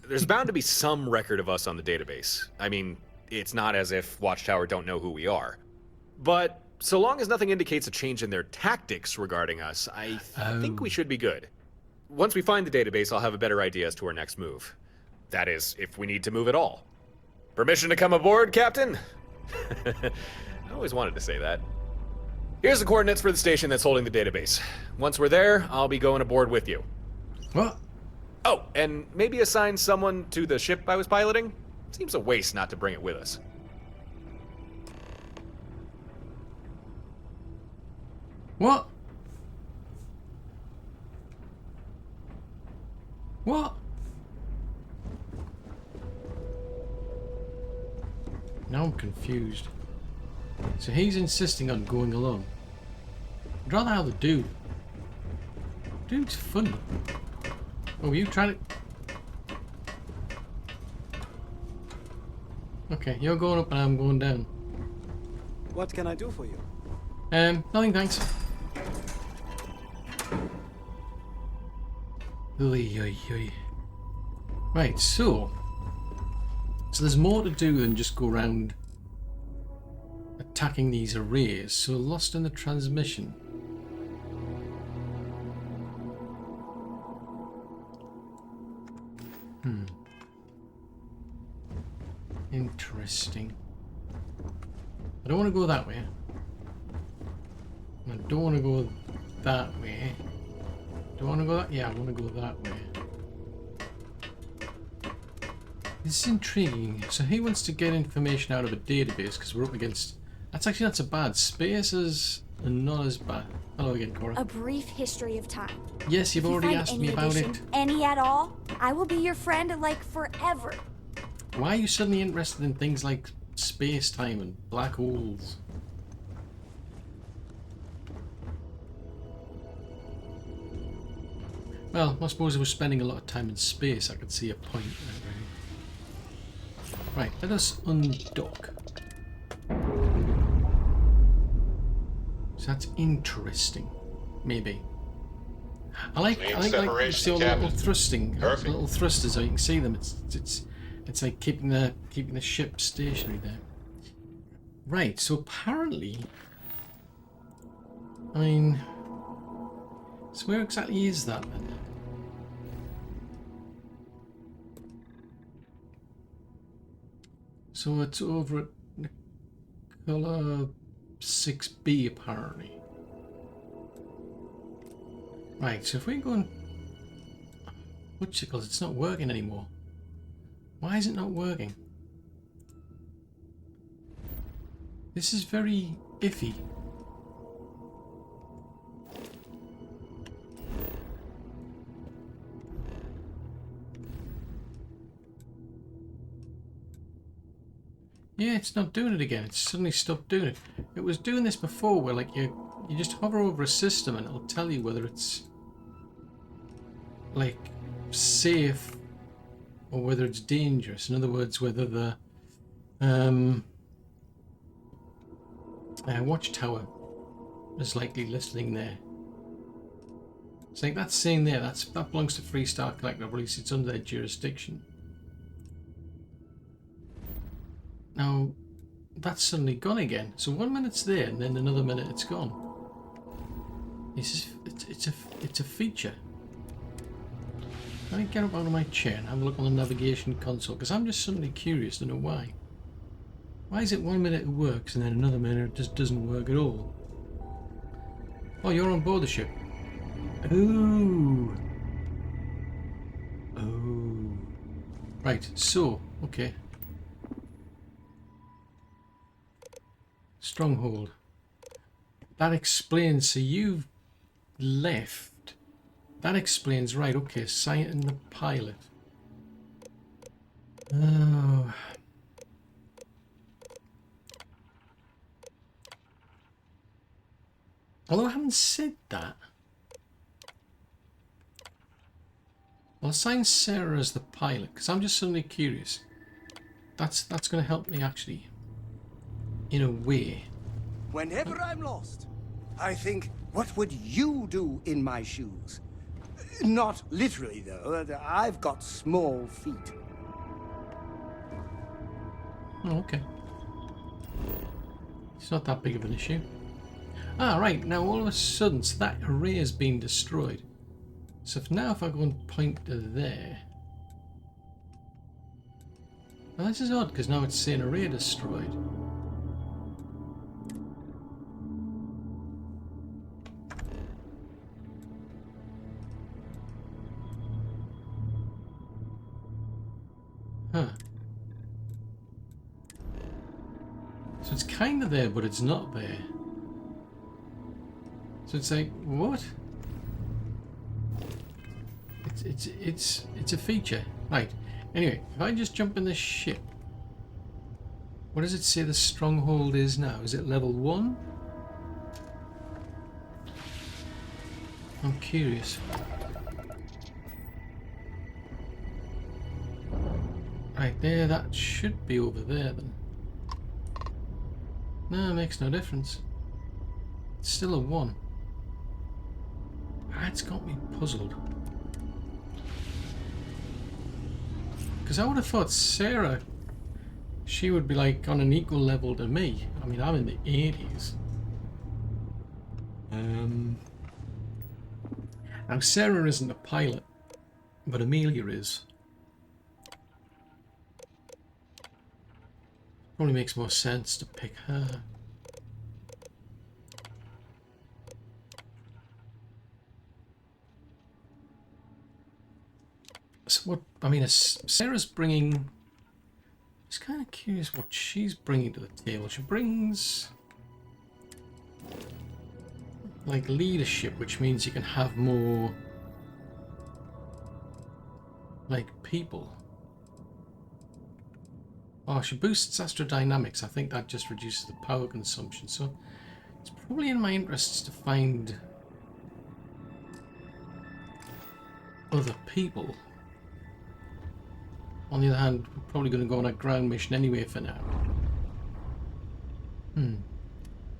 There's bound to be some record of us on the database. I mean, it's not as if Watchtower don't know who we are. But so long as nothing indicates a change in their tactics regarding us, I think we should be good. Once we find the database, I'll have a better idea as to our next move. That is, if we need to move at all. Permission to come aboard, Captain? I always wanted to say that. Here's the coordinates for the station that's holding the database. Once we're there, I'll be going aboard with you. What? Oh, and maybe assign someone to the ship I was piloting? Seems a waste not to bring it with us. What? What? Now I'm confused. So he's insisting on going along. I'd rather have the dude. Dude's funny. Oh, were you trying to... Okay, you're going up and I'm going down. What can I do for you? Nothing, thanks. Oy, oy, oy. Right, so there's more to do than just go around attacking these arrays. So lost in the transmission. Interesting. I don't want to go that way. I don't want to go that way. Do I want to go that? Yeah, I want to go that way. This is intriguing. So he wants to get information out of a database because we're up against... That's actually not so bad. Spaces are not as bad. Hello again, Cora. A brief history of time. Yes, you've already asked me about it. Any at all, I will be your friend like forever. Why are you suddenly interested in things like space-time and black holes? Well, I suppose if we're spending a lot of time in space, I could see a point there, really. Right, let us undock. So that's interesting. Maybe. I like see all the little thrusting, little thrusters. So you can see them. It's like keeping the ship stationary there. Right, so apparently... I mean... So where exactly is that then? So it's over at Nicola 6B apparently. Right, so if we go and... Whatchicles, it's not working anymore. Why is it not working? This is very iffy. Yeah, it's not doing it again. It's suddenly stopped doing it. It was doing this before where like you just hover over a system and it'll tell you whether it's like safe or whether it's dangerous. In other words, whether the watchtower is likely listening there. It's like that's saying there that belongs to Freestar Collective, or at least it's under their jurisdiction. Now that's suddenly gone again. So 1 minute's there and then another minute it's gone. It's a feature. Let me get up out of my chair and have a look on the navigation console, because I'm just suddenly curious to know why. Why is it 1 minute it works and then another minute it just doesn't work at all? Oh, you're on board the ship. Ooh. Oh. Right, so, okay. Stronghold. That explains, so you've left. That explains, right, okay, Science and the pilot. Oh. Although I haven't said that. I'll assign Sarah as the pilot, because I'm just suddenly curious. That's going to help me actually, in a way. Whenever I'm lost, I think, what would you do in my shoes? Not literally, though. I've got small feet. Oh, okay. It's not that big of an issue. Ah, right, now all of a sudden, so that array has been destroyed. So if I go and point to there... Well, this is odd, because now it's saying array destroyed. Huh. So it's kind of there, but it's not there. So it's like, what? It's a feature. Right. Anyway, if I just jump in this ship, what does it say the stronghold is now? Is it level 1? I'm curious. Right there, that should be over there then. No, it makes no difference. It's still a 1. That's got me puzzled. Because I would have thought Sarah, she would be like on an equal level to me. I mean, I'm in the 80s. Now Sarah isn't a pilot, but Amelia is. Probably makes more sense to pick her. So what, I mean, Sarah's bringing... I'm just kind of curious what she's bringing to the table. She brings... like leadership, which means you can have more... like people. Oh, she boosts astrodynamics. I think that just reduces the power consumption. So it's probably in my interests to find other people. On the other hand, we're probably going to go on a ground mission anyway for now.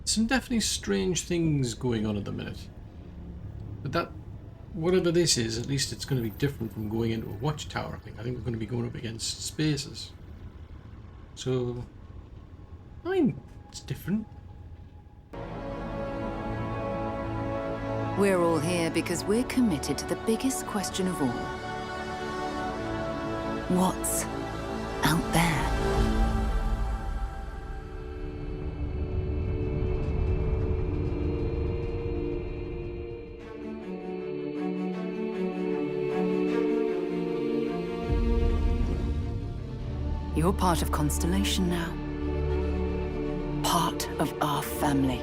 Some definitely strange things going on at the minute. But that, whatever this is, at least it's going to be different from going into a watchtower. I think we're going to be going up against spaces. So, I mean, That's different. We're all here because we're committed to the biggest question of all. What's out there? You're part of Constellation now. Part of our family.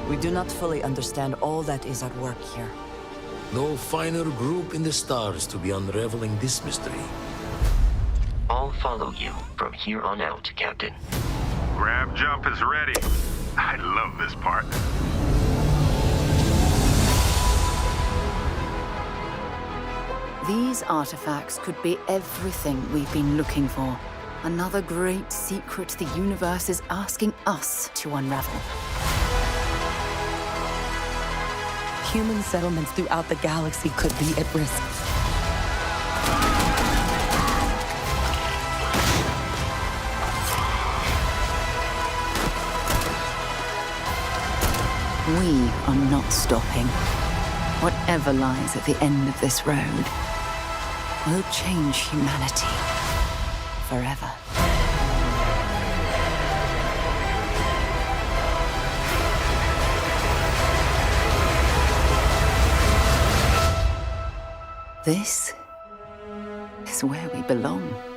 We do not fully understand all that is at work here. No finer group in the stars to be unraveling this mystery. I'll follow you from here on out, Captain. Grab jump is ready. I love this part. These artifacts could be everything we've been looking for. Another great secret the universe is asking us to unravel. Human settlements throughout the galaxy could be at risk. We are not stopping. Whatever lies at the end of this road will change humanity forever. This is where we belong.